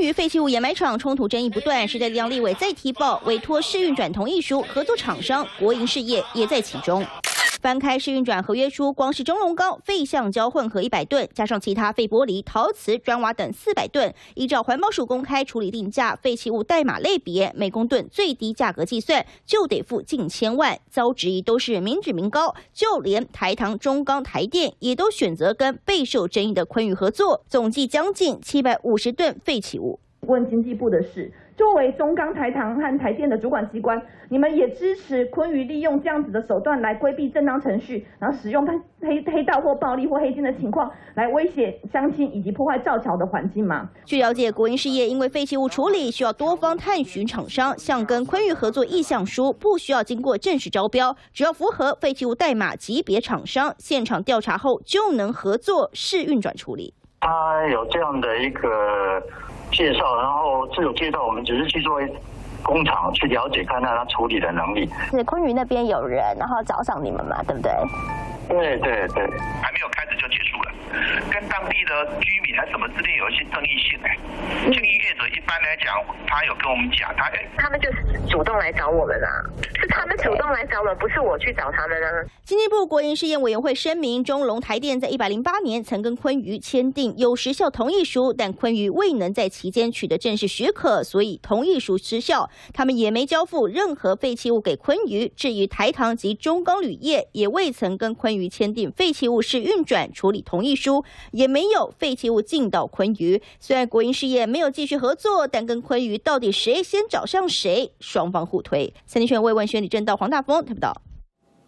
禺废弃物掩埋场冲突争议不断，时代力量立委再提报委托市运转同意书，合作厂商国营事业也在其中。翻开市运转合约书，光是中龙钢废橡胶混合100吨，加上其他废玻璃、陶瓷、砖瓦等400吨，依照环保署公开处理定价，废弃物代码类别，每公吨最低价格计算，就得付近千万。遭质疑都是民脂民膏，就连台糖、中钢、台电也都选择跟备受争议的昆宇合作，总计将近750吨废弃物。问经济部的是，作为中钢、台糖和台电的主管机关，你们也支持昆宇利用这样子的手段来规避正当程序，然后使用黑道或暴力或黑金的情况来威胁乡亲以及破坏造桥的环境吗？据了解，国营事业因为废弃物处理需要多方探寻厂商，像跟昆宇合作意向书，不需要经过正式招标，只要符合废弃物代码级别厂商，现场调查后就能合作市运转处理。他有这样的一个介绍，然后这有介绍，我们只是去做工厂去了解，看看他处理的能力。是昆宇那边有人，然后找上你们嘛，对不对？对，还没有开始就结束了，跟当地的居民还什么之间有一些争议性经营业者一般来讲，他有跟我们讲，他们就是主动来找我们啦，是他们主动来找我们，不是我去找他们啊。经济部国营事业委员会声明，中龙台电在108年曾跟昆宇签订有时效同意书，但昆宇未能在期间取得正式许可，所以同意书失效。他们也没交付任何废弃物给昆宇。至于台糖及中钢铝业，也未曾跟昆宇签订废弃物市运转处理同意书，也没有废弃物进到昆宇。虽然国营事业没有继续合作，但跟昆宇到底谁先找上谁，双方互推。三立新闻魏文轩、李正道、黄大峰特报道。